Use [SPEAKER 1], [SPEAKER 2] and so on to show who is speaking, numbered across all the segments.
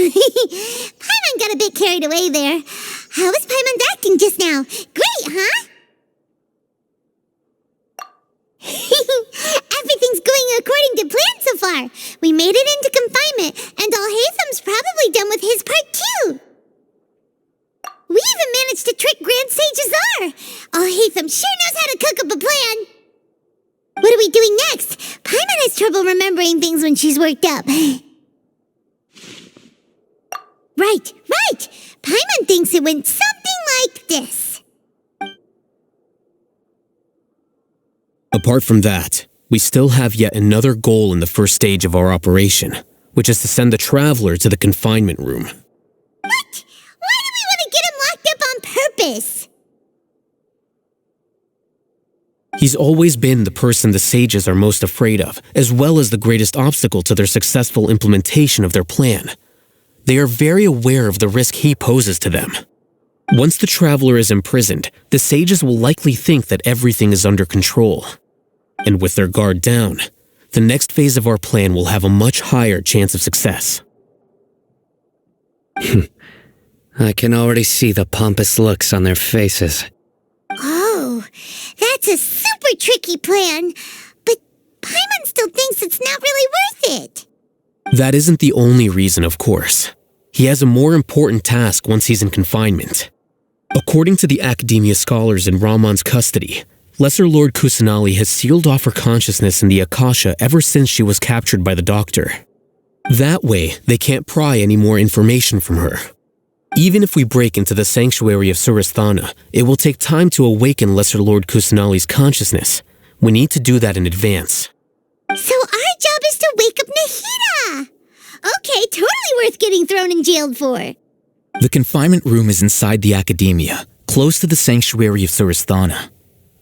[SPEAKER 1] Paimon got a bit carried away there. How was Paimon's acting just now? Great, huh? Everything's going according to plan so far. We made it into confinement, and Alhaitham's probably done with his part too. We even managed to trick Grand Sage Azar. Alhaitham sure knows how to cook up a plan. What are we doing next? Paimon has trouble remembering things when she's worked up. Right. Paimon thinks it went something like this.
[SPEAKER 2] Apart from that, we still have yet another goal in the first stage of our operation, which is to send the Traveler to the confinement room.
[SPEAKER 1] What? Why do we want to get him locked up on purpose?
[SPEAKER 2] He's always been the person the sages are most afraid of, as well as the greatest obstacle to their successful implementation of their plan. They are very aware of the risk he poses to them. Once the Traveler is imprisoned, the sages will likely think that everything is under control. And with their guard down, the next phase of our plan will have a much higher chance of success.
[SPEAKER 3] I can already see the pompous looks on their faces.
[SPEAKER 1] Oh, that's a super tricky plan. But Paimon still thinks it's not really worth it.
[SPEAKER 2] That isn't the only reason, of course. He has a more important task once he's in confinement. According to the academia scholars in Ramon's custody, Lesser Lord Kusanali has sealed off her consciousness in the Akasha ever since she was captured by the doctor. That way, they can't pry any more information from her. Even if we break into the sanctuary of Surasthana, it will take time to awaken Lesser Lord Kusanali's consciousness. We need to do that in advance.
[SPEAKER 1] So our job is to wake up Nahida! Okay, totally worth getting thrown and jailed for.
[SPEAKER 4] The confinement room is inside the academia, close to the sanctuary of Surasthana.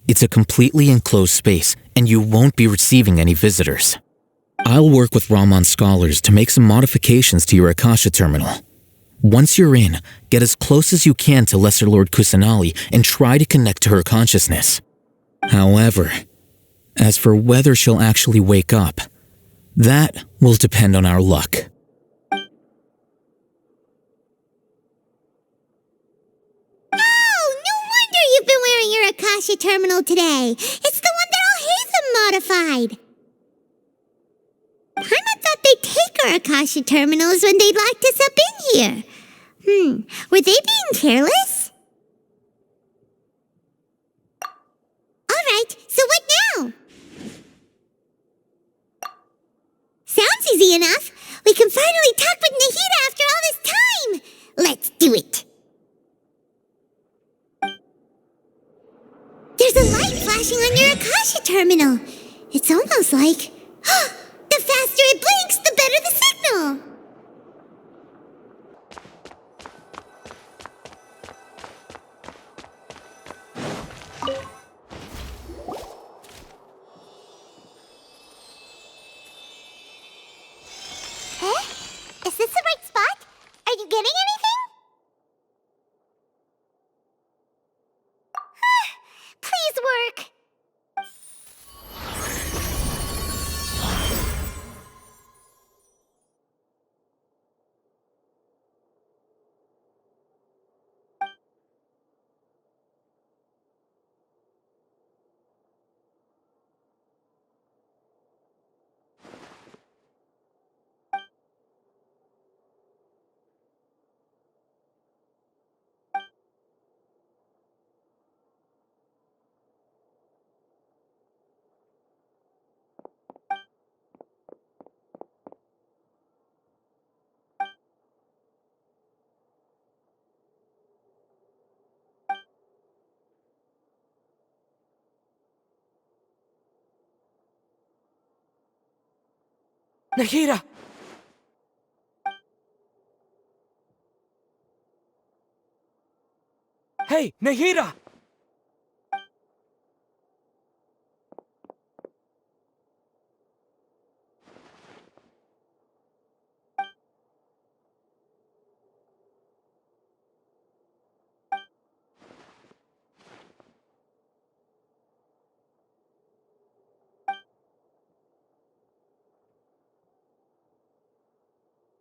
[SPEAKER 4] It's a completely enclosed space, and you won't be receiving any visitors. I'll work with Ramon's scholars to make some modifications to your Akasha terminal. Once you're in, get as close as you can to Lesser Lord Kusanali and try to connect to her consciousness. However, as for whether she'll actually wake up, that will depend on our luck.
[SPEAKER 1] Oh, no wonder you've been wearing your Akasha terminal today. It's the one that Alhaitham modified. Paimon thought they'd take our Akasha terminals when they locked us up in here. Were they being careless? Alright, so what now? Sounds easy enough. We can finally talk with Nahida after all this time. Let's do it. There's a light flashing on your Akasha terminal. It's almost like... the faster it blinks, the better the signal. Huh? Is this the right spot? Are you getting anything? Please work.
[SPEAKER 5] Nahida! Hey, Nahida!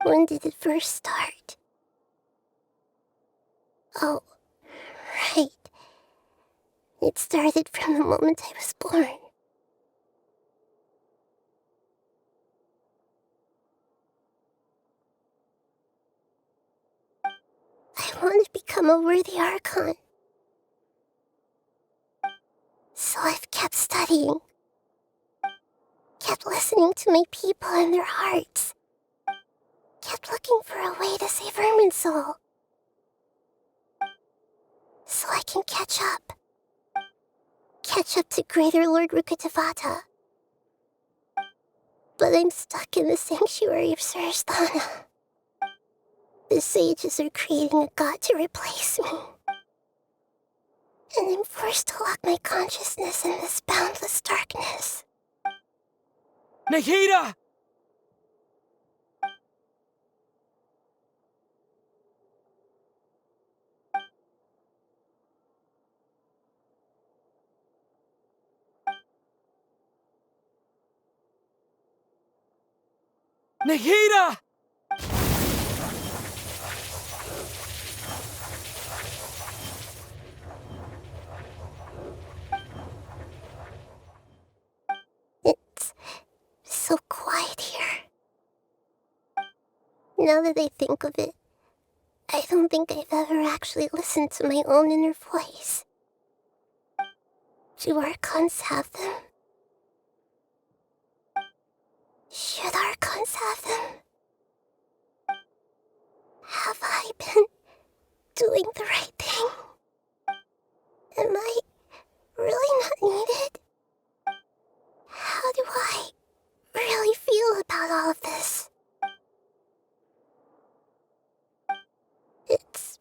[SPEAKER 5] When did it first start? Oh, right. It started from the moment I was born. I want to become a worthy Archon. So I've kept studying. Kept listening to my people and their hearts. Kept looking for a way to save Irminsul. So I can catch up. Catch up to Greater Lord Rukkhadevata. But I'm stuck in the sanctuary of Suristhana. The sages are creating a god to replace me. And I'm forced to lock my consciousness in this boundless darkness.
[SPEAKER 6] Nahida! Nahida!
[SPEAKER 5] It's so quiet here. Now that I think of it, I don't think I've ever actually listened to my own inner voice. Do Archons have them? Should Archons have them? Have I been doing the right thing? Am I really not needed? How do I really feel about all of this? It's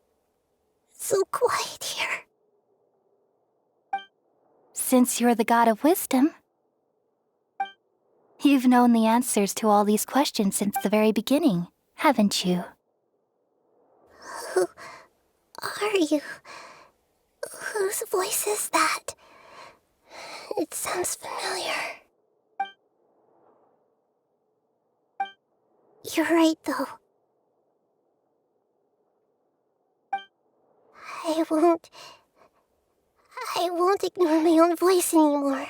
[SPEAKER 5] so quiet here.
[SPEAKER 7] Since you're the god of wisdom, you've known the answers to all these questions since the very beginning, haven't you?
[SPEAKER 5] Who are you? Whose voice is that? It sounds familiar. You're right, though. I won't ignore my own voice anymore.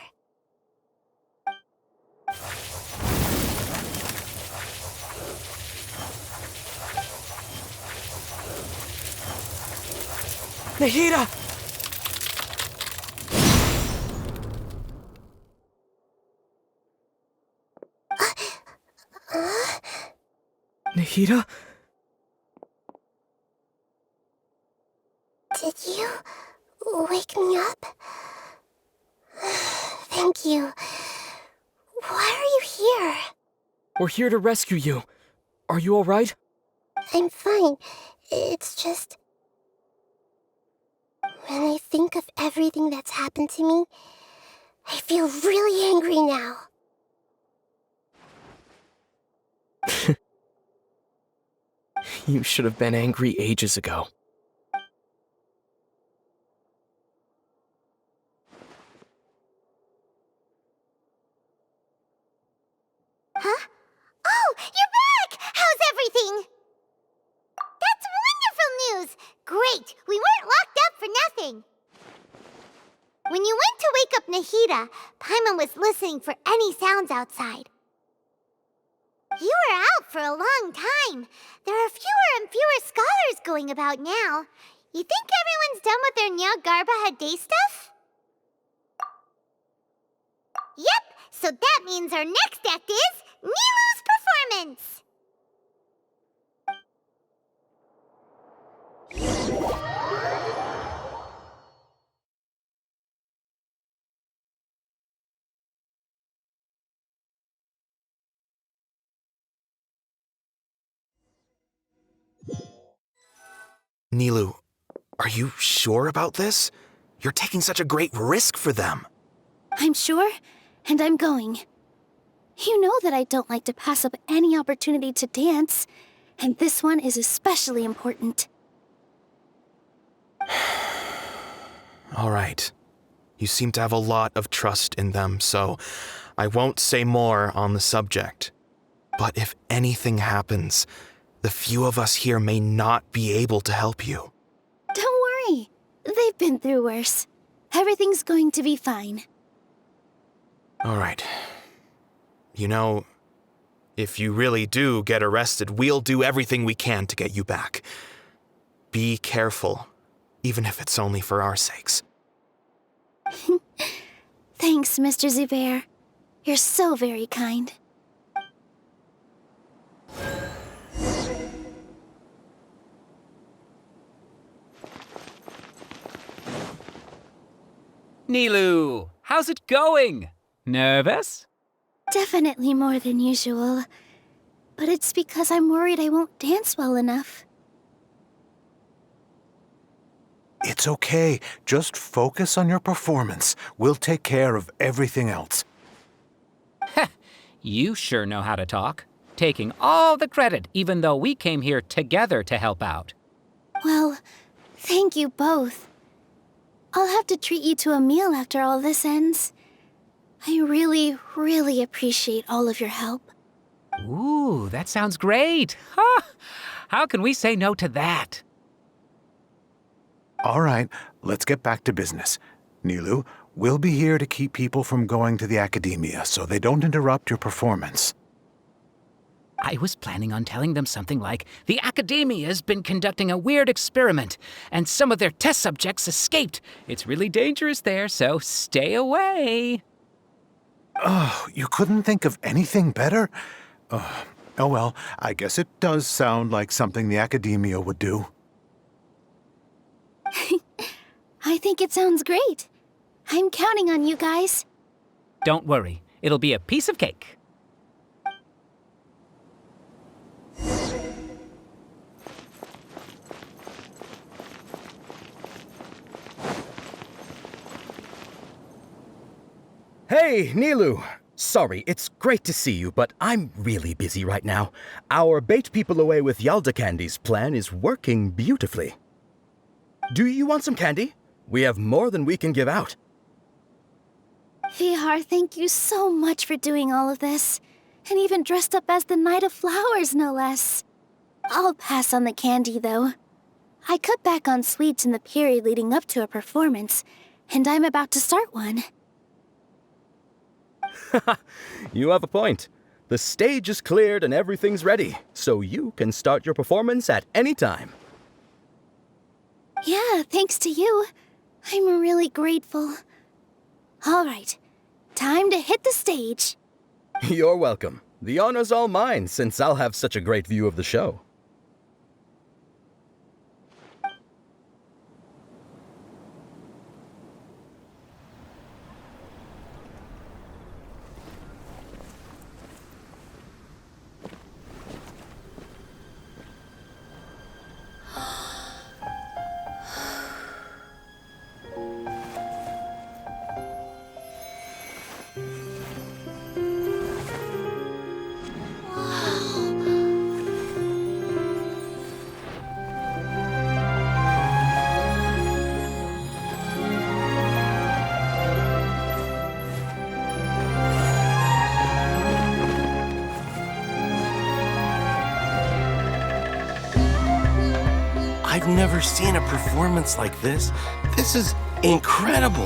[SPEAKER 6] Nahida! Nahida?
[SPEAKER 5] Did you wake me up? Thank you. Why are you here?
[SPEAKER 6] We're here to rescue you. Are you alright?
[SPEAKER 5] I'm fine. It's just... when I think of everything that's happened to me, I feel really angry now.
[SPEAKER 6] You should have been angry ages ago.
[SPEAKER 1] Huh? Oh, you're back! How's everything? That's wonderful news! Great, we weren't locked up for nothing. When you went to wake up Nahida, Paimon was listening for any sounds outside. You were out for a long time. There are fewer and fewer scholars going about now. You think everyone's done with their Nya Garba Hade stuff? Yep, so that means our next act is Nilu's performance!
[SPEAKER 8] Nilu, are you sure about this? You're taking such a great risk for them.
[SPEAKER 9] I'm sure, and I'm going. You know that I don't like to pass up any opportunity to dance, and this one is especially important.
[SPEAKER 8] All right. You seem to have a lot of trust in them, so I won't say more on the subject. But if anything happens, The few of us here may not be able to help you.
[SPEAKER 9] Don't worry. They've been through worse. Everything's going to be fine.
[SPEAKER 8] All right. You know, if you really do get arrested, we'll do everything we can to get you back. Be careful, even if it's only for our sakes.
[SPEAKER 9] Thanks, Mr. Zubair. You're so very kind.
[SPEAKER 10] Nilu, how's it going? Nervous?
[SPEAKER 9] Definitely more than usual. But it's because I'm worried I won't dance well enough.
[SPEAKER 11] It's okay. Just focus on your performance. We'll take care of everything else.
[SPEAKER 10] You sure know how to talk. Taking all the credit, even though we came here together to help out.
[SPEAKER 9] Well, thank you both. I'll have to treat you to a meal after all this ends. I really, really appreciate all of your help.
[SPEAKER 10] Ooh, that sounds great. Ha! How can we say no to that?
[SPEAKER 11] All right, let's get back to business. Nilu, we'll be here to keep people from going to the academia so they don't interrupt your performance.
[SPEAKER 10] I was planning on telling them something like, the academia's been conducting a weird experiment, and some of their test subjects escaped. It's really dangerous there, so stay away.
[SPEAKER 11] Oh, you couldn't think of anything better? Oh well, I guess it does sound like something the academia would do.
[SPEAKER 9] I think it sounds great. I'm counting on you guys.
[SPEAKER 10] Don't worry, it'll be a piece of cake.
[SPEAKER 12] Hey, Nilu! Sorry, it's great to see you, but I'm really busy right now. Our Bait People Away with Yalda Candies plan is working beautifully. Do you want some candy? We have more than we can give out.
[SPEAKER 9] Vihar, thank you so much for doing all of this. And even dressed up as the Knight of Flowers, no less. I'll pass on the candy, though. I cut back on sweets in the period leading up to a performance, and I'm about to start one.
[SPEAKER 12] You have a point. The stage is cleared and everything's ready, so you can start your performance at any time.
[SPEAKER 9] Yeah, thanks to you. I'm really grateful. All right, time to hit the stage.
[SPEAKER 12] You're welcome. The honor's all mine, since I'll have such a great view of the show.
[SPEAKER 13] I've never seen a performance like this. This is incredible.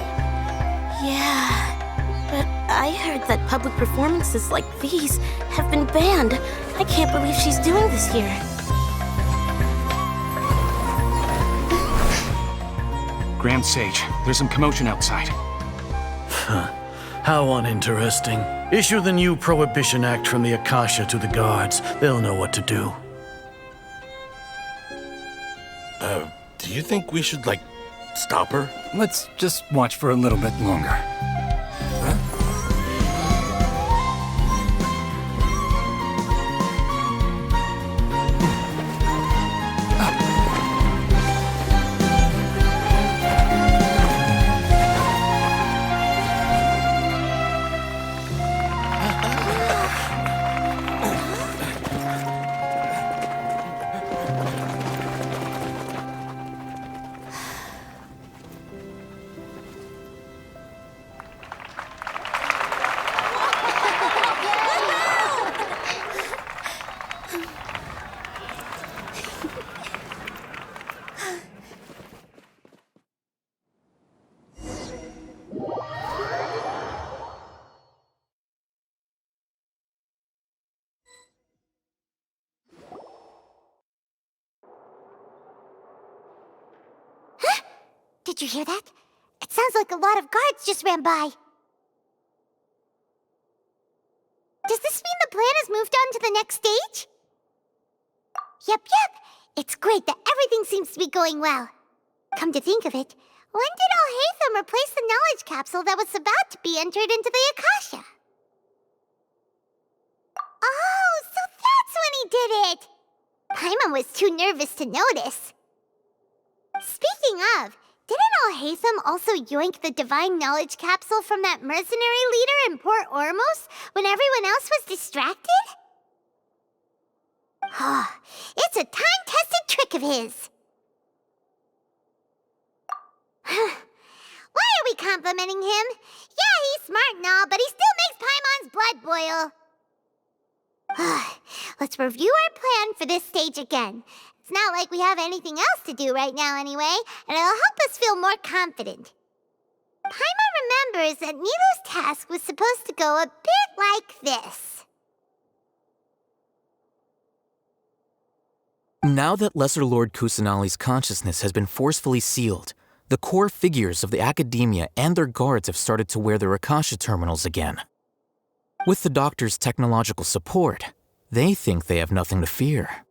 [SPEAKER 5] Yeah, but I heard that public performances like these have been banned. I can't believe she's doing this here.
[SPEAKER 14] Grand Sage, there's some commotion outside.
[SPEAKER 15] How uninteresting. Issue the new Prohibition Act from the Akasha to the guards. They'll know what to do.
[SPEAKER 13] Do you think we should, stop her?
[SPEAKER 14] Let's just watch for a little bit longer.
[SPEAKER 1] Did you hear that? It sounds like a lot of guards just ran by. Does this mean the plan has moved on to the next stage? Yep. It's great that everything seems to be going well. Come to think of it, when did Alhaitham replace the knowledge capsule that was about to be entered into the Akasha? Oh, so that's when he did it! Paimon was too nervous to notice. Speaking of, didn't Alhaitham also yoink the divine knowledge capsule from that mercenary leader in Port Ormos when everyone else was distracted? It's a time-tested trick of his. Why are we complimenting him? Yeah, he's smart and all, but he still makes Paimon's blood boil. Let's review our plan for this stage again. It's not like we have anything else to do right now anyway, and it'll help us feel more confident. Paimon remembers that Nilou's task was supposed to go a bit like this.
[SPEAKER 4] Now that Lesser Lord Kusanali's consciousness has been forcefully sealed, the core figures of the Academia and their guards have started to wear their Akasha terminals again. With the Doctor's technological support, they think they have nothing to fear.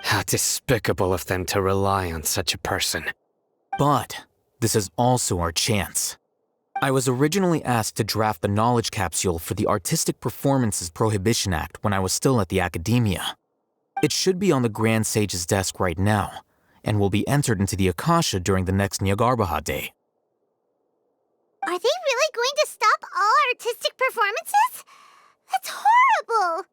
[SPEAKER 3] How despicable of them to rely on such a person.
[SPEAKER 4] But this is also our chance. I was originally asked to draft the knowledge capsule for the Artistic Performances Prohibition Act when I was still at the Academia. It should be on the Grand Sage's desk right now, and will be entered into the Akasha during the next Nyargarbaha Day.
[SPEAKER 1] Are they really going to stop all artistic performances? That's horrible!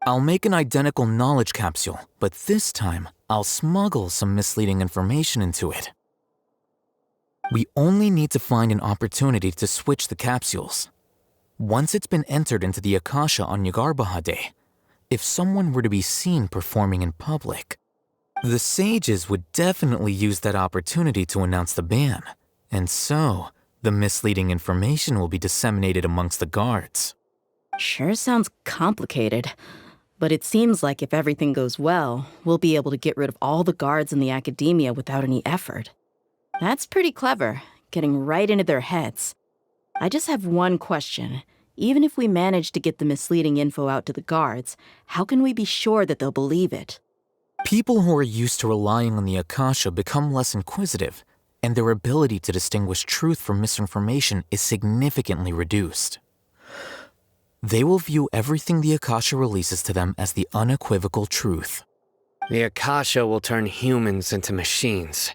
[SPEAKER 4] I'll make an identical knowledge capsule, but this time, I'll smuggle some misleading information into it. We only need to find an opportunity to switch the capsules. Once it's been entered into the Akasha on Nyargarbaha Day, if someone were to be seen performing in public, the sages would definitely use that opportunity to announce the ban, and so the misleading information will be disseminated amongst the guards.
[SPEAKER 16] Sure sounds complicated, but it seems like if everything goes well, we'll be able to get rid of all the guards in the Academia without any effort. That's pretty clever, getting right into their heads. I just have one question. Even if we manage to get the misleading info out to the guards, how can we be sure that they'll believe it?
[SPEAKER 4] People who are used to relying on the Akasha become less inquisitive, and their ability to distinguish truth from misinformation is significantly reduced. They will view everything the Akasha releases to them as the unequivocal truth.
[SPEAKER 3] The Akasha will turn humans into machines.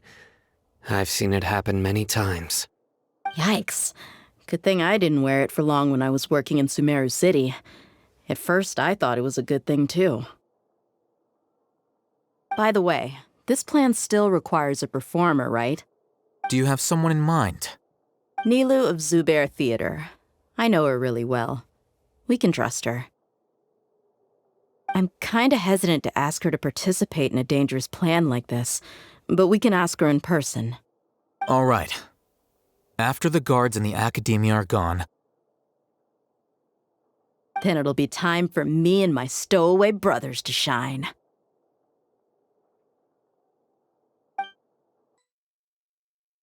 [SPEAKER 3] I've seen it happen many times.
[SPEAKER 16] Yikes. Good thing I didn't wear it for long when I was working in Sumeru City. At first, I thought it was a good thing too. By the way, this plan still requires a performer, right?
[SPEAKER 4] Do you have someone in mind?
[SPEAKER 16] Nilou of Zubair Theater. I know her really well. We can trust her. I'm kinda hesitant to ask her to participate in a dangerous plan like this, but we can ask her in person.
[SPEAKER 4] All right. After the guards and the Academia are gone,
[SPEAKER 16] then it'll be time for me and my stowaway brothers to shine.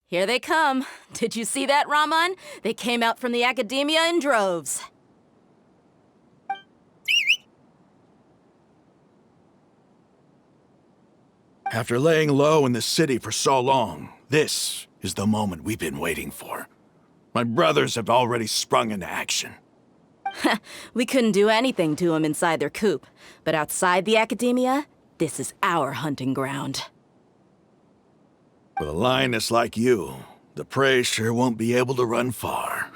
[SPEAKER 16] Here they come. Did you see that, Raman? They came out from the Academia in droves.
[SPEAKER 15] After laying low in the city for so long, this is the moment we've been waiting for. My brothers have already sprung into action.
[SPEAKER 16] We couldn't do anything to them inside their coop, but outside the Academia, this is our hunting ground.
[SPEAKER 15] With a lioness like you, the prey sure won't be able to run far.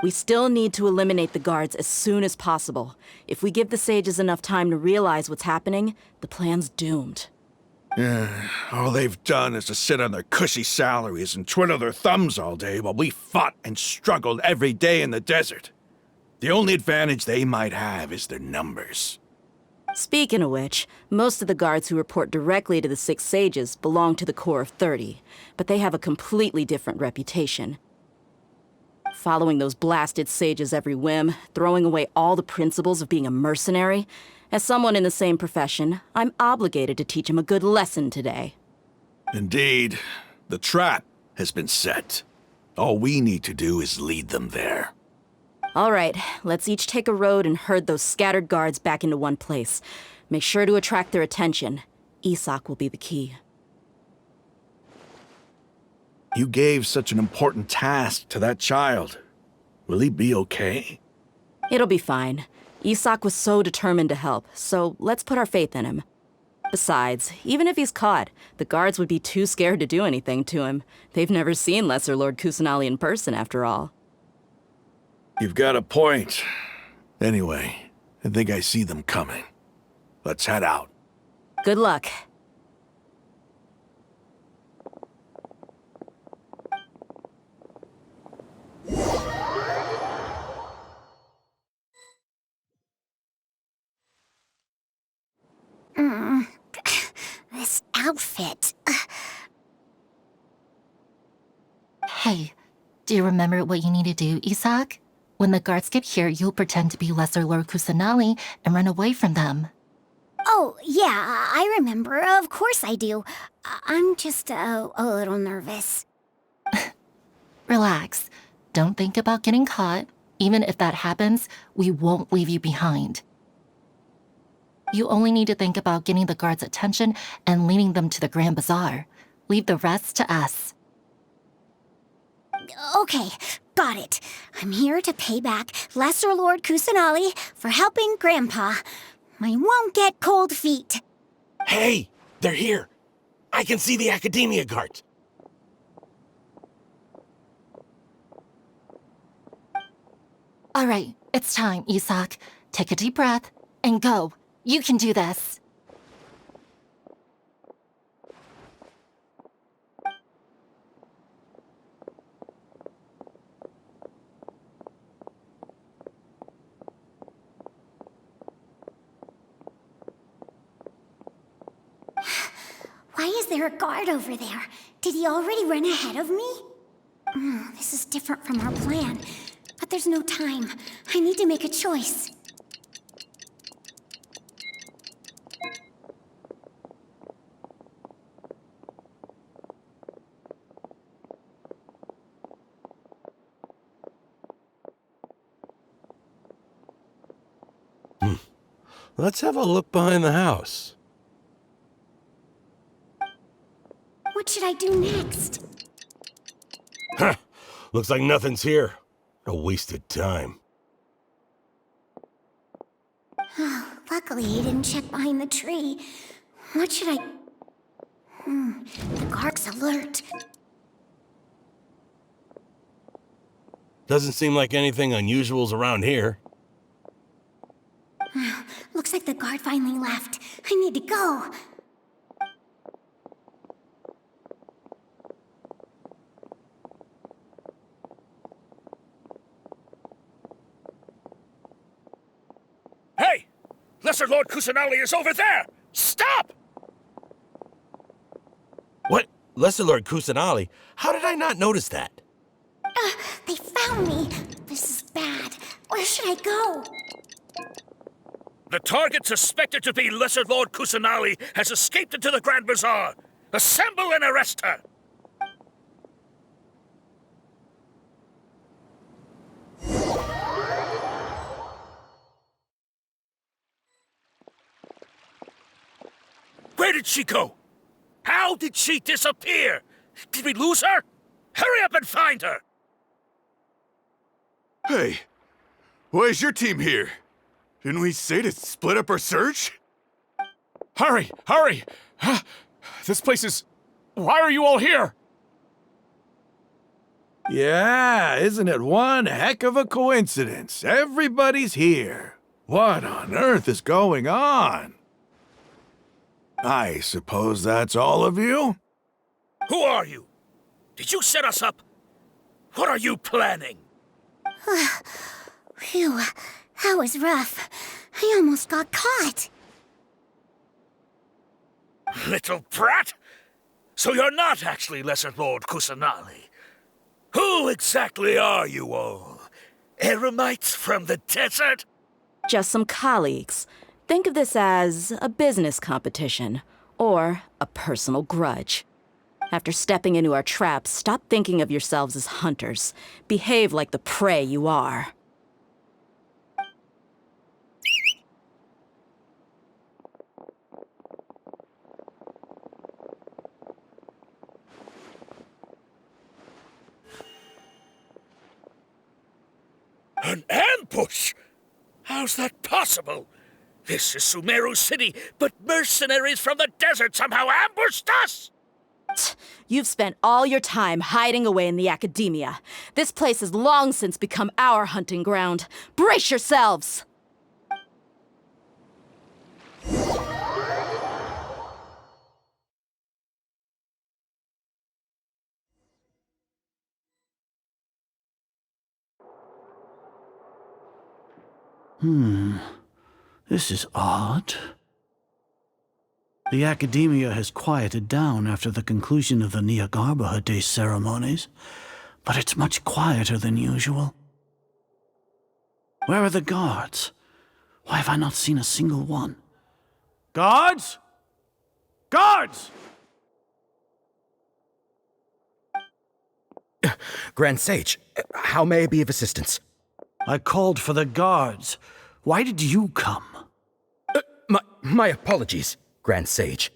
[SPEAKER 16] We still need to eliminate the guards as soon as possible. If we give the sages enough time to realize what's happening, the plan's doomed.
[SPEAKER 15] All they've done is to sit on their cushy salaries and twiddle their thumbs all day while we fought and struggled every day in the desert. The only advantage they might have is their numbers.
[SPEAKER 16] Speaking of which, most of the guards who report directly to the Six Sages belong to the Corps of 30, but they have a completely different reputation. Following those blasted sages every whim, throwing away all the principles of being a mercenary, As someone in the same profession, I'm obligated to teach him a good lesson today.
[SPEAKER 15] Indeed. The trap has been set. All we need to do is lead them there.
[SPEAKER 16] All right, let's each take a road and herd those scattered guards back into one place. Make sure to attract their attention. Isak will be the key.
[SPEAKER 15] You gave such an important task to that child. Will he be okay?
[SPEAKER 16] It'll be fine. Isak was so determined to help, so let's put our faith in him. Besides, even if he's caught, the guards would be too scared to do anything to him. They've never seen Lesser Lord Kusanali in person, after all.
[SPEAKER 15] You've got a point. Anyway, I think I see them coming. Let's head out.
[SPEAKER 16] Good luck.
[SPEAKER 9] This outfit.
[SPEAKER 17] Hey, do you remember what you need to do, Isak? When the guards get here, you'll pretend to be Lesser Lord Kusanali and run away from them.
[SPEAKER 9] Oh, yeah, I remember. Of course I do. I'm just a little nervous.
[SPEAKER 17] Relax. Don't think about getting caught. Even if that happens, we won't leave you behind. You only need to think about getting the guards' attention and leading them to the Grand Bazaar. Leave the rest to us.
[SPEAKER 9] Okay, got it. I'm here to pay back Lesser Lord Kusanali for helping Grandpa. I won't get cold feet.
[SPEAKER 13] Hey, they're here. I can see the Academia guards.
[SPEAKER 17] All right, it's time, Isak. Take a deep breath and go. You can do this.
[SPEAKER 9] Why is there a guard over there? Did he already run ahead of me? This is different from our plan. But there's no time. I need to make a choice.
[SPEAKER 13] Let's have a look behind the house.
[SPEAKER 9] What should I do next?
[SPEAKER 13] Huh. Looks like nothing's here. A wasted time.
[SPEAKER 9] Luckily, he didn't check behind the tree. What should I... The guard's alert.
[SPEAKER 13] Doesn't seem like anything unusual's around here.
[SPEAKER 9] Looks like the guard finally left. I need to go.
[SPEAKER 18] Hey! Lesser Lord Kusanali is over there! Stop!
[SPEAKER 13] What? Lesser Lord Kusanali? How did I not notice that?
[SPEAKER 9] They found me. This is bad. Where should I go?
[SPEAKER 18] The target suspected to be Lesser Lord Kusanali has escaped into the Grand Bazaar. Assemble and arrest her! Where did she go? How did she disappear? Did we lose her? Hurry up and find her!
[SPEAKER 19] Hey, why is your team here? Didn't we say to split up our search?
[SPEAKER 14] Hurry! Hurry! This place is... Why are you all here?
[SPEAKER 15] Yeah, isn't it one heck of a coincidence? Everybody's here. What on earth is going on? I suppose that's all of you?
[SPEAKER 18] Who are you? Did you set us up? What are you planning?
[SPEAKER 9] Phew, that was rough. I almost got caught.
[SPEAKER 18] Little brat! So you're not actually Lesser Lord Kusanali. Who exactly are you all? Eremites from the desert?
[SPEAKER 16] Just some colleagues. Think of this as a business competition, or a personal grudge. After stepping into our traps, stop thinking of yourselves as hunters. Behave like the prey you are.
[SPEAKER 18] An ambush? How's that possible? This is Sumeru City, but mercenaries from the desert somehow ambushed us!
[SPEAKER 16] You've spent all your time hiding away in the academia. This place has long since become our hunting ground. Brace yourselves!
[SPEAKER 20] This is odd. The academia has quieted down after the conclusion of the Niagarbaha Day ceremonies, but it's much quieter than usual. Where are the guards? Why have I not seen a single one? Guards? Guards!
[SPEAKER 12] Grand Sage, how may I be of assistance?
[SPEAKER 20] I called for the guards. Why did you come?
[SPEAKER 12] My apologies, Grand Sage.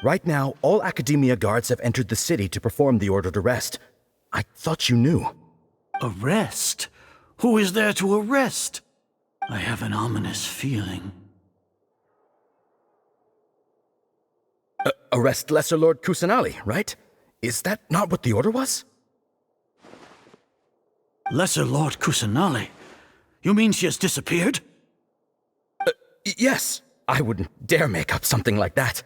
[SPEAKER 12] Right now, all Academia guards have entered the city to perform the ordered arrest. I thought you knew.
[SPEAKER 20] Arrest? Who is there to arrest? I have an ominous feeling.
[SPEAKER 12] Arrest Lesser Lord Kusanali, right? Is that not what the order was?
[SPEAKER 20] Lesser Lord Kusanali? You mean she has disappeared?
[SPEAKER 12] Yes. I wouldn't dare make up something like that.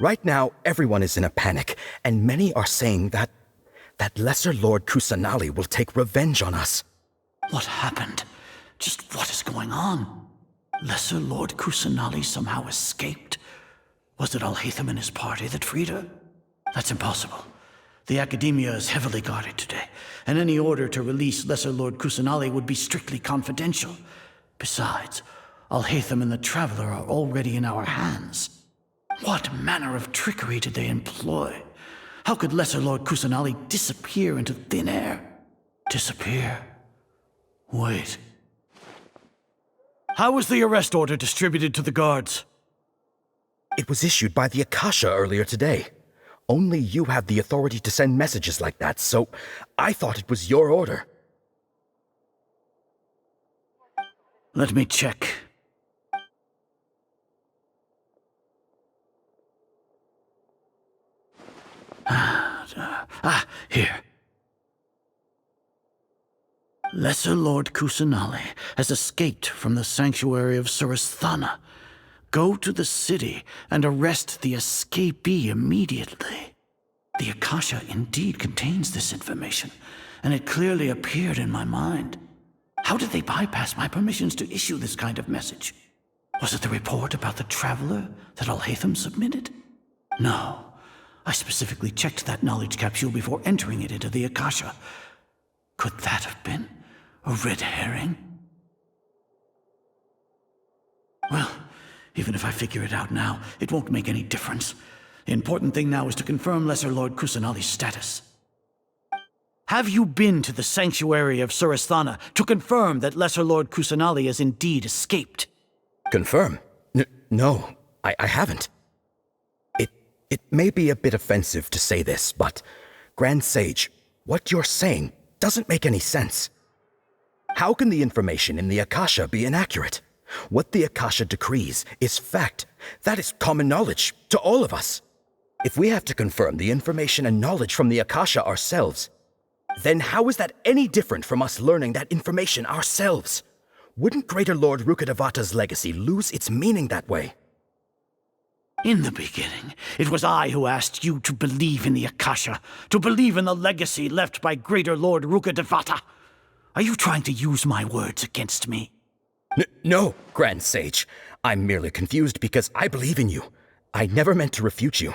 [SPEAKER 12] Right now, everyone is in a panic, and many are saying that Lesser Lord Kusanali will take revenge on us.
[SPEAKER 20] What happened? Just what is going on? Lesser Lord Kusanali somehow escaped? Was it Alhaitham and his party that freed her? That's impossible. The Academia is heavily guarded today, and any order to release Lesser Lord Kusanali would be strictly confidential. Besides, Alhaitham and the Traveler are already in our hands. What manner of trickery did they employ? How could Lesser Lord Kusanali disappear into thin air? Disappear? Wait. How was the arrest order distributed to the guards?
[SPEAKER 12] It was issued by the Akasha earlier today. Only you have the authority to send messages like that, so I thought it was your order.
[SPEAKER 20] Let me check. Here. Lesser Lord Kusanali has escaped from the sanctuary of Surasthana. Go to the city and arrest the escapee immediately. The Akasha indeed contains this information, and it clearly appeared in my mind. How did they bypass my permissions to issue this kind of message? Was it the report about the Traveler that Alhaitham submitted? No. I specifically checked that knowledge capsule before entering it into the Akasha. Could that have been a red herring? Well, even if I figure it out now, it won't make any difference. The important thing now is to confirm Lesser Lord Kusanali's status. Have you been to the sanctuary of Surasthana to confirm that Lesser Lord Kusanali has indeed escaped?
[SPEAKER 12] Confirm? No, I haven't. It may be a bit offensive to say this, but Grand Sage, what you're saying doesn't make any sense. How can the information in the Akasha be inaccurate? What the Akasha decrees is fact. That is common knowledge to all of us. If we have to confirm the information and knowledge from the Akasha ourselves, then how is that any different from us learning that information ourselves? Wouldn't Greater Lord Rukkhadevata's legacy lose its meaning that way?
[SPEAKER 20] In the beginning, it was I who asked you to believe in the Akasha, to believe in the legacy left by Greater Lord Rukkhadevata. Are you trying to use my words against me?
[SPEAKER 12] No, Grand Sage. I'm merely confused because I believe in you. I never meant to refute you.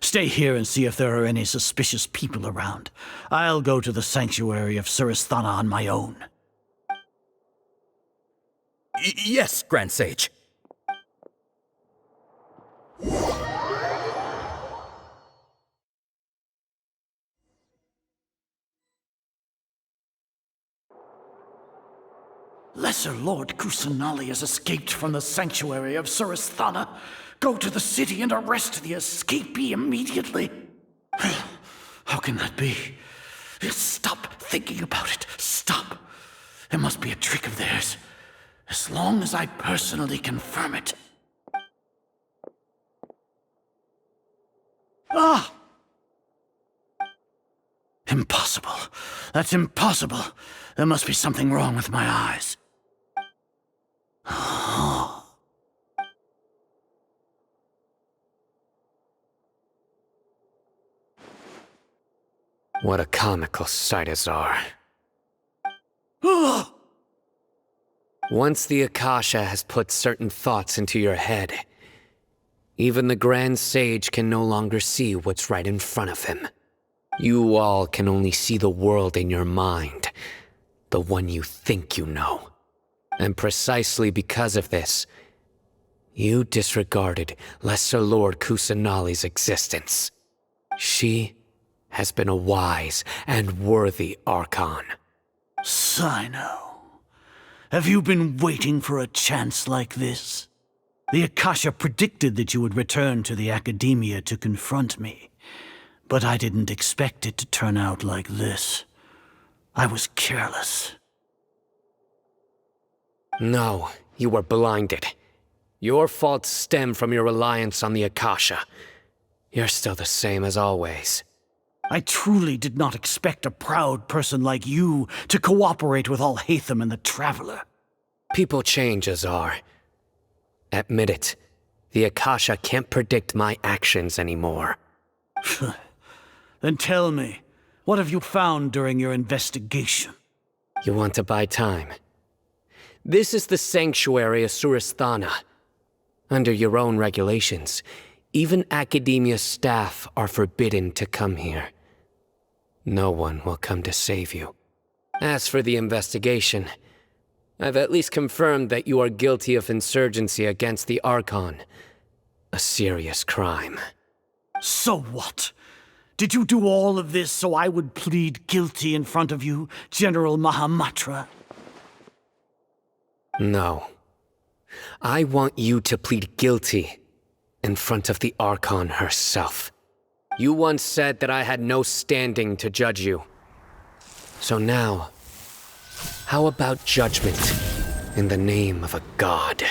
[SPEAKER 20] Stay here and see if there are any suspicious people around. I'll go to the sanctuary of Surasthana on my own.
[SPEAKER 12] Yes, Grand Sage.
[SPEAKER 20] Lesser Lord Kusanali has escaped from the sanctuary of Surasthana. Go to the city and arrest the escapee immediately. How can that be? Stop thinking about it. Stop. It must be a trick of theirs. As long as I personally confirm it. Ah! Impossible. That's impossible. There must be something wrong with my eyes.
[SPEAKER 3] What a comical sight, Azar. Once the Akasha has put certain thoughts into your head, even the Grand Sage can no longer see what's right in front of him. You all can only see the world in your mind, the one you think you know. And precisely because of this, you disregarded Lesser Lord Kusanali's existence. She has been a wise and worthy Archon.
[SPEAKER 20] Sino, have you been waiting for a chance like this? The Akasha predicted that you would return to the Academia to confront me, but I didn't expect it to turn out like this. I was careless.
[SPEAKER 3] No, you were blinded. Your faults stem from your reliance on the Akasha. You're still the same as always.
[SPEAKER 20] I truly did not expect a proud person like you to cooperate with Alhaitham and the Traveler.
[SPEAKER 3] People change, Azar. Admit it. The Akasha can't predict my actions anymore.
[SPEAKER 20] Then tell me, what have you found during your investigation?
[SPEAKER 3] You want to buy time? This is the sanctuary of Surasthana. Under your own regulations, even Academia staff are forbidden to come here. No one will come to save you. As for the investigation, I've at least confirmed that you are guilty of insurgency against the Archon. A serious crime.
[SPEAKER 20] So what? Did you do all of this so I would plead guilty in front of you, General Mahamatra?
[SPEAKER 3] No. I want you to plead guilty in front of the Archon herself. You once said that I had no standing to judge you. So now, how about judgment in the name of a god?